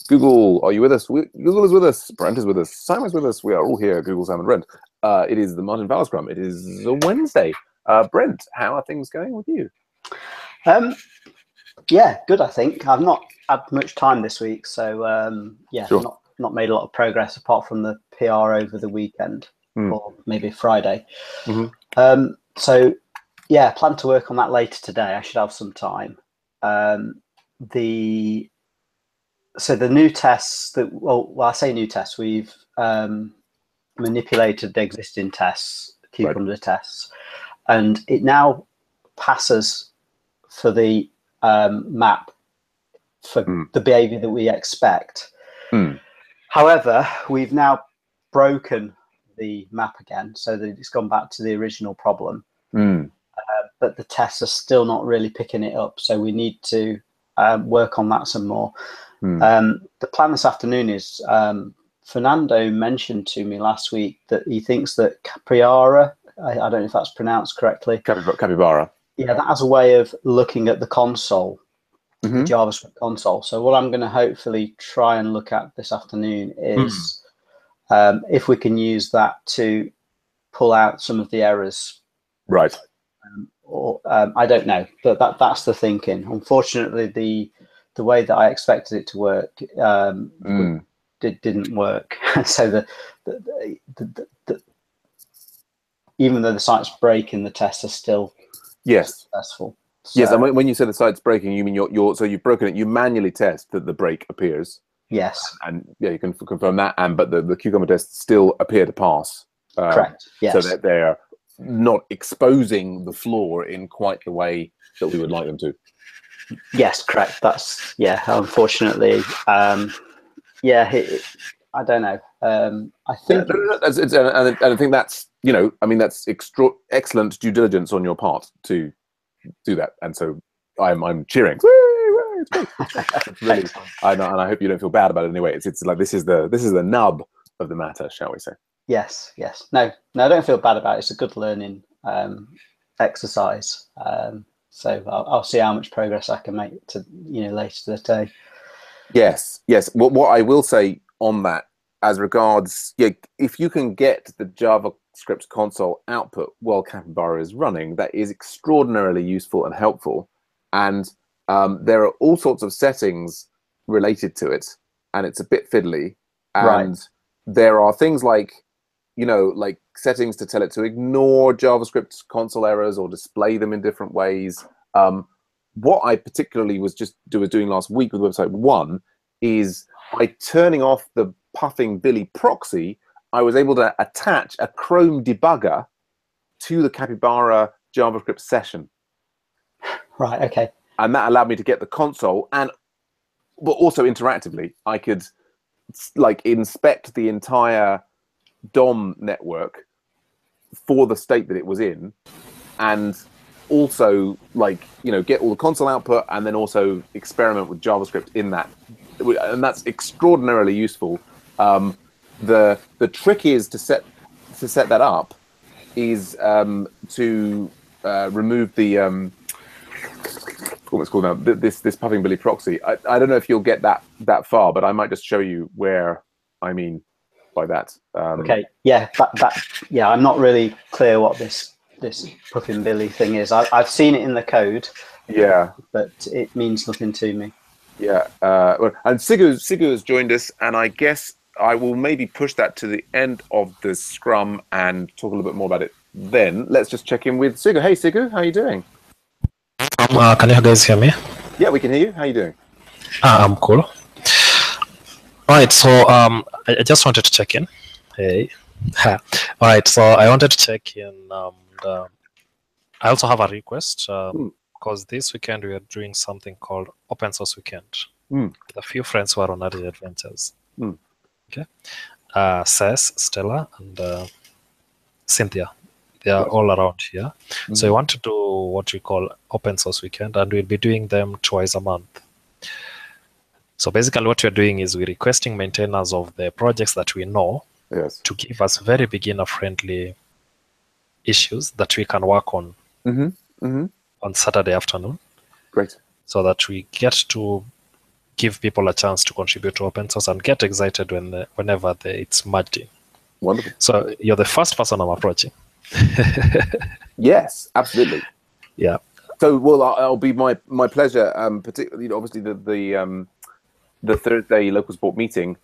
Google, are you with us? Google is with us. Brent is with us. Simon's with us. We are all here. Google, Simon, Brent. It is the Martin Fowler Scrum. It is a Wednesday. Brent, how are things going with you? Yeah, good. I think I've not had much time this week, so yeah, Sure. not made a lot of progress apart from the PR over the weekend or maybe Friday. So yeah, plan to work on that later today. I should have some time. So the new tests that well, I say new tests. We've manipulated the existing tests, Cucumber tests, and it now passes for the map for the behavior that we expect. However, we've now broken the map again so that it's gone back to the original problem. But the tests are still not really picking it up, so we need to work on that some more. The plan this afternoon is Fernando mentioned to me last week that he thinks that Capybara, I don't know if that's pronounced correctly. Capybara. Yeah, that has a way of looking at the console, the JavaScript console. So what I'm going to hopefully try and look at this afternoon is if we can use that to pull out some of the errors. Right. Or I don't know, but that's the thinking. Unfortunately, the way that I expected it to work didn't work. So even though the site's breaking, the tests are still successful. So, yes, and when you say the site's breaking, you mean so you've broken it. You manually test that the break appears. Yes. And yeah, you can confirm that. But the Cucumber tests still appear to pass. Correct. Yes. So that they're not exposing the flaw in quite the way that we would like them to. Yes, correct. That's unfortunately, I don't know. I think, and I think that's that's excellent due diligence on your part to do that, and so I'm cheering. It's great. It's really, and I hope you don't feel bad about it anyway. It's like this is the nub of the matter, shall we say? Yes. No, I don't feel bad about it. It's a good learning exercise. So I'll see how much progress I can make to later today. Yes. What I will say on that, as regards, if you can get the JavaScript console output while Capybara is running, that is extraordinarily useful and helpful. And there are all sorts of settings related to it, and it's a bit fiddly. And there are things like settings to tell it to ignore JavaScript console errors or display them in different ways. What I particularly was doing last week with website 1 is by turning off the puffing Billy proxy, I was able to attach a Chrome debugger to the Capybara JavaScript session. Right. Okay. And that allowed me to get the console, but also interactively, I could inspect the entire DOM network for the state that it was in, and also get all the console output, and then also experiment with JavaScript in that, and that's extraordinarily useful. The trick is to set that up is to remove the what it's called now, this puffing Billy proxy. I don't know if you'll get that far, but I might just show you where I mean by that. Okay. Yeah. I'm not really clear what this puffing Billy thing is. I've seen it in the code. Yeah. But it means nothing to me. Yeah. And Sigu has joined us, and I guess I will maybe push that to the end of the Scrum and talk a little bit more about it then. Let's just check in with Sigu. Hey, Sigu, how are you doing? Can you guys hear me? Yeah, we can hear you. How are you doing? I'm cool. Right, so I just wanted to check in. Hey. All right, so I wanted to check in. I also have a request because this weekend we are doing something called Open Source Weekend with a few friends who are on Early Adventures. Okay, Sess, Stella, and Cynthia. They are all around here. So we want to do what we call Open Source Weekend, and we'll be doing them twice a month. So basically what we're doing is we're requesting maintainers of the projects that we know to give us very beginner-friendly issues that we can work on on Saturday afternoon. Great. So that we get to give people a chance to contribute to open source and get excited whenever it's merged in. Wonderful. So you're the first person I'm approaching. Yes, absolutely. Yeah. So, well, it'll be my pleasure. Particularly, obviously, the Thursday local support meeting.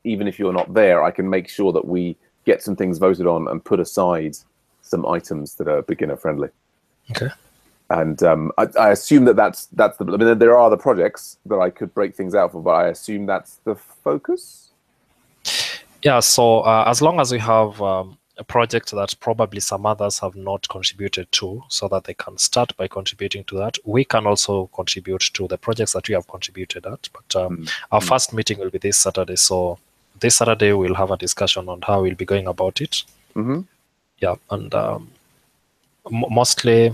Even if you're not there, I can make sure that we get some things voted on and put aside some items that are beginner friendly. Okay. And I assume that's the. I mean, there are other projects that I could break things out for, but I assume that's the focus. Yeah. So as long as we have a project that probably some others have not contributed to, so that they can start by contributing to that, we can also contribute to the projects that we have contributed at. But our first meeting will be this Saturday. So this Saturday we'll have a discussion on how we'll be going about it. Mm-hmm. Yeah, and mostly.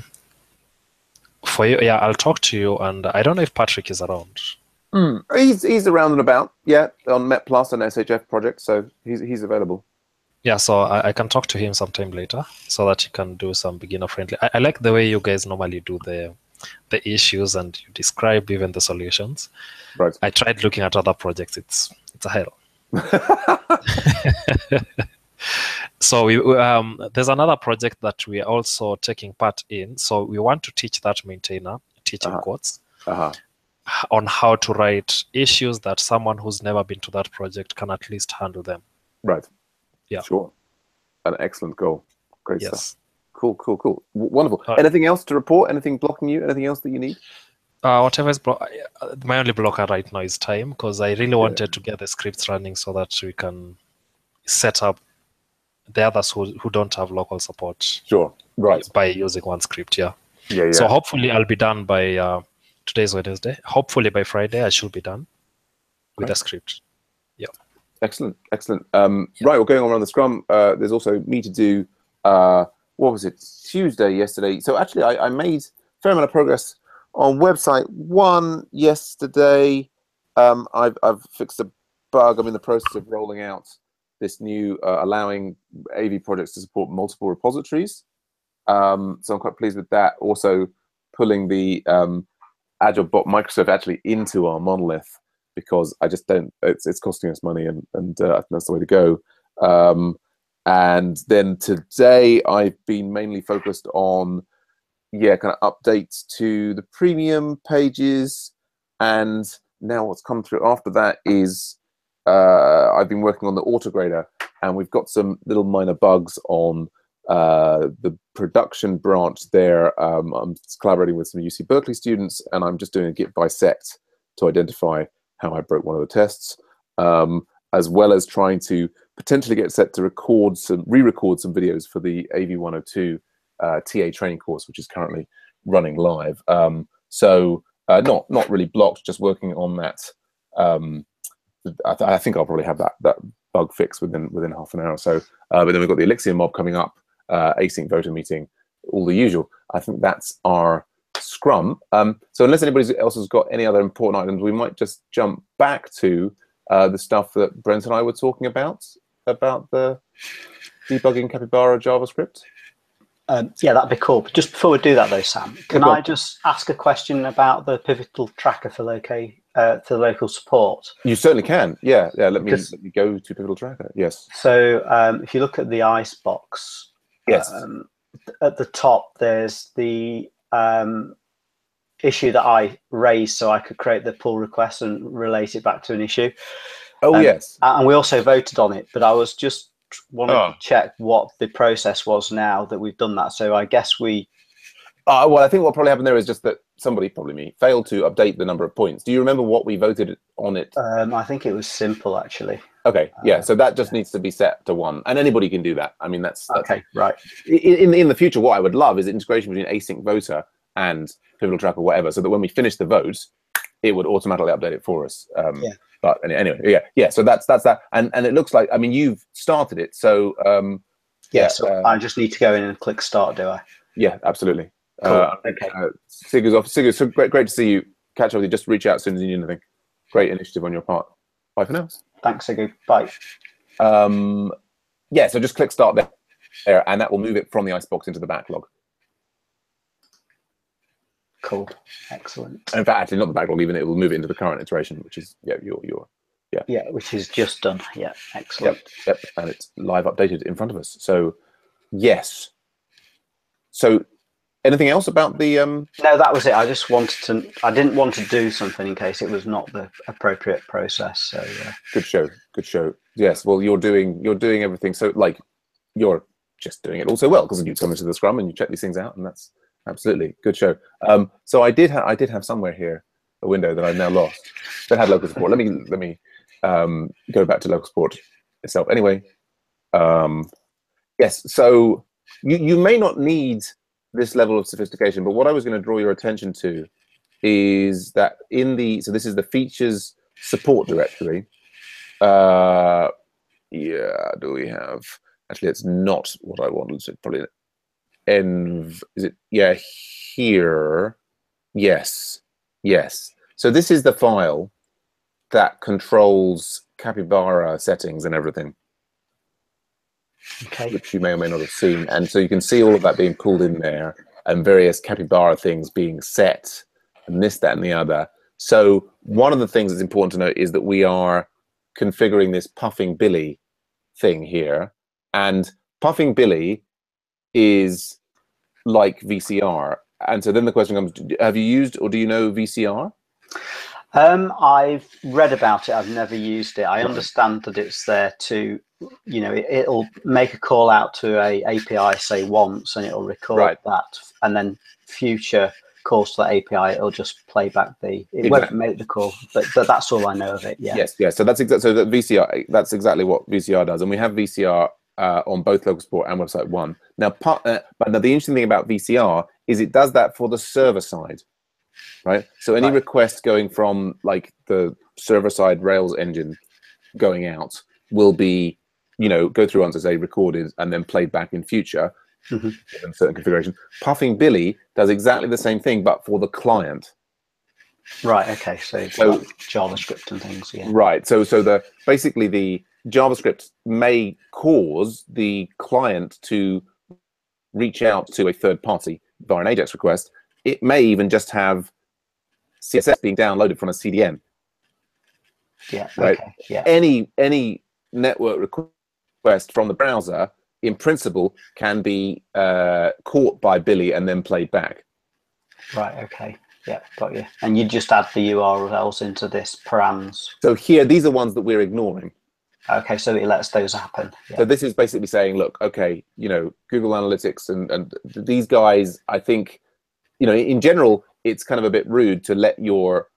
For you, yeah, I'll talk to you, and I don't know if Patrick is around. He's around and about, yeah, on Met Plus and SHF project, so he's available. Yeah, so I can talk to him sometime later, so that you can do some beginner friendly. I like the way you guys normally do the issues and you describe even the solutions. Right. I tried looking at other projects; it's a hell. So there's another project that we are also taking part in. So we want to teach that maintainer, teaching quotes, on how to write issues that someone who's never been to that project can at least handle them. Right. Yeah. Sure. An excellent goal. Great Yes. Stuff. Cool. Wonderful. Anything else to report? Anything blocking you? Anything else that you need? Whatever is my only blocker right now is time, because I really wanted to get the scripts running so that we can set up the others who don't have local support. Sure. Right. By using one script. Yeah. Yeah. So hopefully I'll be done by today's Wednesday. Hopefully by Friday I should be done with the script. Yeah. Excellent. Right, we're going on around the Scrum. There's also me to do. What was it? Tuesday yesterday. So actually, I made a fair amount of progress on website 1 yesterday. I've fixed a bug. I'm in the process of rolling out this new allowing AV projects to support multiple repositories. So I'm quite pleased with that. Also pulling the Agile bot microservice actually into our monolith, because I just don't. It's costing us money, and that's the way to go. And then today I've been mainly focused on kind of updates to the premium pages, and now what's come through after that is I've been working on the autograder, and we've got some little minor bugs on the production branch there. I'm collaborating with some UC Berkeley students, and I'm just doing a git bisect to identify how I broke one of the tests, as well as trying to potentially get set to re-record some videos for the AV102 TA training course, which is currently running live. So not really blocked, just working on that. I think I'll probably have that bug fixed within half an hour or so. But then we've got the Elixir mob coming up, async voter meeting, all the usual. I think that's our Scrum. So unless anybody else has got any other important items, we might just jump back to the stuff that Brent and I were talking about the debugging Capybara JavaScript. Yeah, that'd be cool. But just before we do that, though, Sam, can I just ask a question about the pivotal tracker for local support? You certainly can. Yeah. Let me go to pivotal tracker. Yes. So if you look at the icebox, yes, at the top there's the issue that I raised, so I could create the pull request and relate it back to an issue. Oh, yes. And we also voted on it, but I was just wanted to check what the process was now that we've done that. So I guess we... well, I think what probably happened there is just that somebody, probably me, failed to update the number of points. Do you remember what we voted on it? I think it was simple, actually. Okay, yeah, so that just needs to be set to 1, and anybody can do that. I mean, that's okay, right. In the future, what I would love is integration between async voter and pivotal tracker, whatever, so that when we finish the vote, it would automatically update it for us. But anyway, yeah. So that's that, and it looks like, I mean, you've started it, so so I just need to go in and click start, do I? Yeah, absolutely. Cool. Okay. Sigur's off. Sigur, so great to see you. Catch up with you. Just reach out as soon as you need anything. Great initiative on your part. Bye for now. Thanks, Sigur. Bye. Yeah, so just click start there, and that will move it from the icebox into the backlog. Cool. Excellent. In fact, actually not the backlog, even it will move it into the current iteration, which is Yeah, which is just done. Yeah, excellent. Yep, and it's live updated in front of us. So yes. So anything else about the No, that was it. I just wanted to. I didn't want to do something in case it was not the appropriate process. So Good show. Yes, well, you're doing everything. So like, you're just doing it also well because you come into the Scrum and you check these things out, and that's absolutely good show. So I did have somewhere here a window that I've now lost that had local support. Let me go back to local support itself. Anyway, yes. So you may not need this level of sophistication, but what I was going to draw your attention to is that so this is the features support directory. Yeah, do we have? Actually, it's not what I wanted. So probably env. Is it? Yeah, here. Yes. So this is the file that controls Capybara settings and everything. okay. Which you may or may not have seen. And so you can see all of that being pulled in there and various Capybara things being set and this, that, and the other. So one of the things that's important to note is that we are configuring this Puffing Billy thing here. And Puffing Billy is like VCR. And so then the question comes, have you used or do you know VCR? I've read about it. I've never used it. I understand that it's there to, it'll make a call out to a API, say once, and it'll record that, and then future calls to that API, it'll just play back it won't make the call, but that's all I know of it. Yeah. Yes. So that's exactly so that VCR. That's exactly what VCR does, and we have VCR on both local support and website 1. Now, but now the interesting thing about VCR is it does that for the server side. Right. So any request going from like the server side Rails engine going out will be, go through once, say, recorded and then played back in future in certain configuration. Puffing Billy does exactly the same thing, but for the client. Right. Okay. So like JavaScript and things. Yeah. Right. So basically the JavaScript may cause the client to reach out to a third party via an AJAX request. It may even just have CSS being downloaded from a CDN. Yeah. Right. Okay. Yeah. Any network request from the browser, in principle, can be caught by Billy and then played back. Right. Okay. Yeah. Got you. And you just add the URLs into this params. So here, these are ones that we're ignoring. Okay, so it lets those happen. Yeah. So this is basically saying, look, okay, Google Analytics and these guys, I think, in general, it's kind of a bit rude to let your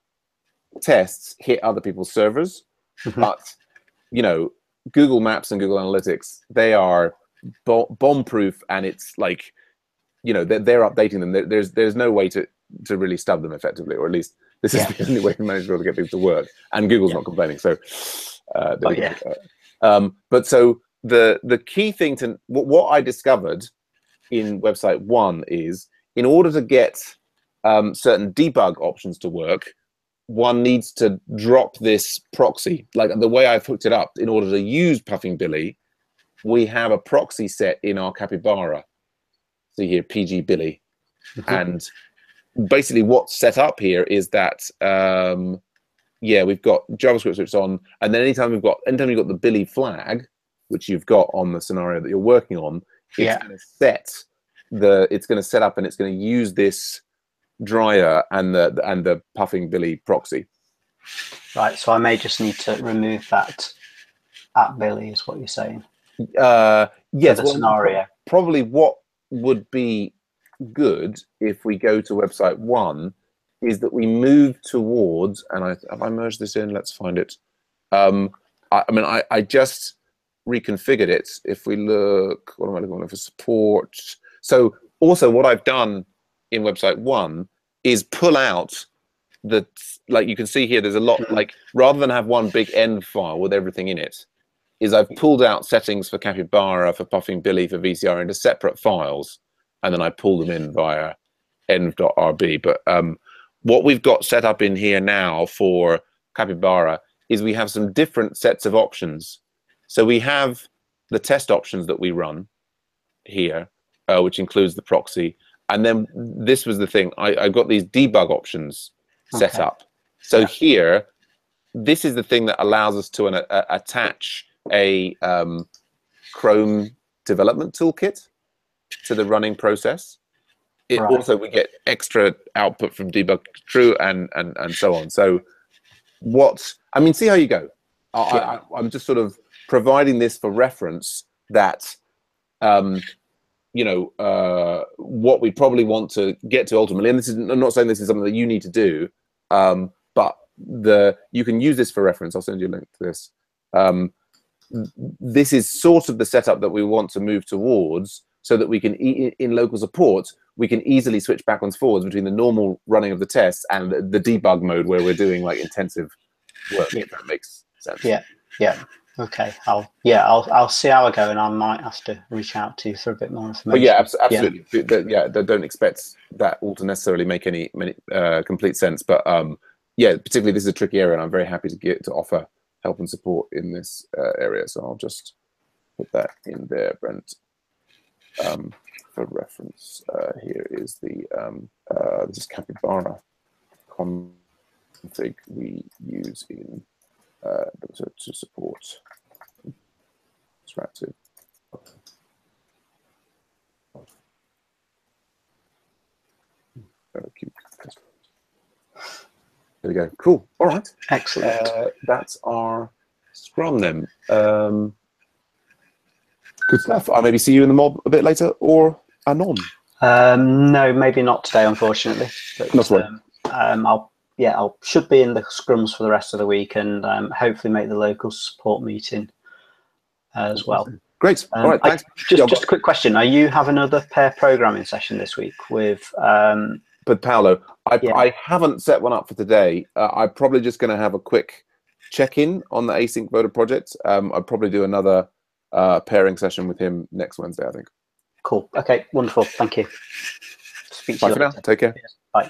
tests hit other people's servers. But, Google Maps and Google Analytics, they are bomb-proof, and it's like, they're updating them. There's no way to really stub them effectively, or at least this is the only way we manage to be able to get things to work. And Google's not complaining. So, but so the key thing what I discovered in website 1 is, in order to get certain debug options to work, one needs to drop this proxy. Like the way I've hooked it up, in order to use Puffing Billy, we have a proxy set in our Capybara. See here, PG Billy. And basically what's set up here is that we've got JavaScript switched on, and then anytime you've got the Billy flag, which you've got on the scenario that you're working on, it's going to set up and it's going to use this dryer and the Puffing Billy proxy. Right. So I may just need to remove that at Billy, is what you're saying. Yes. For the scenario. Probably what would be good if we go to website 1 is that we move towards, and have I merged this in? Let's find it. I just reconfigured it. If we look, what am I looking for support? So also what I've done in website 1 is pull out like you can see here, there's a lot, like rather than have one big env file with everything in it, is I've pulled out settings for Capybara, for Puffing Billy, for VCR into separate files, and then I pull them in via env.rb. But what we've got set up in here now for Capybara is we have some different sets of options. So we have the test options that we run here, which includes the proxy, and then this was the thing. I got these debug options set Okay. up. So here, this is the thing that allows us to attach a Chrome development toolkit to the running process. It Right. also, we get extra output from debug true and so on. So I mean, see how you go. I'm just sort of providing this for reference that, you know, what we probably want to get to ultimately, and this is, I'm not saying this is something that you need to do, but you can use this for reference. I'll send you a link to this. This is sort of the setup that we want to move towards, so that we can, in local support, we can easily switch backwards and forwards between the normal running of the tests and the debug mode where we're doing like intensive work, if that makes sense. Yeah. Okay. I'll see how I go, and I might have to reach out to you for a bit more information. But yeah, absolutely. Yeah, don't expect that all to necessarily make any complete sense. But yeah, particularly this is a tricky area, and I'm very happy to offer help and support in this area. So I'll just put that in there, Brent. For reference, here is this is capybara config we use in to support interactive. Very cute. There we go. Cool. All right. Excellent. That's our Scrum then. Good stuff. I'll maybe see you in the mob a bit later, or anon. No, maybe not today, unfortunately. But, That's right. I should be in the scrums for the rest of the week, and hopefully make the local support meeting as well. Great. All right. Thanks. Just a quick question: are you having another pair programming session this week with? But Paolo, I haven't set one up for today. I'm probably just going to have a quick check-in on the async voter project. I'll probably do another pairing session with him next Wednesday, I think. Cool. Okay. Wonderful. Thank you. Speak to you later. Bye for now. Take care. Bye.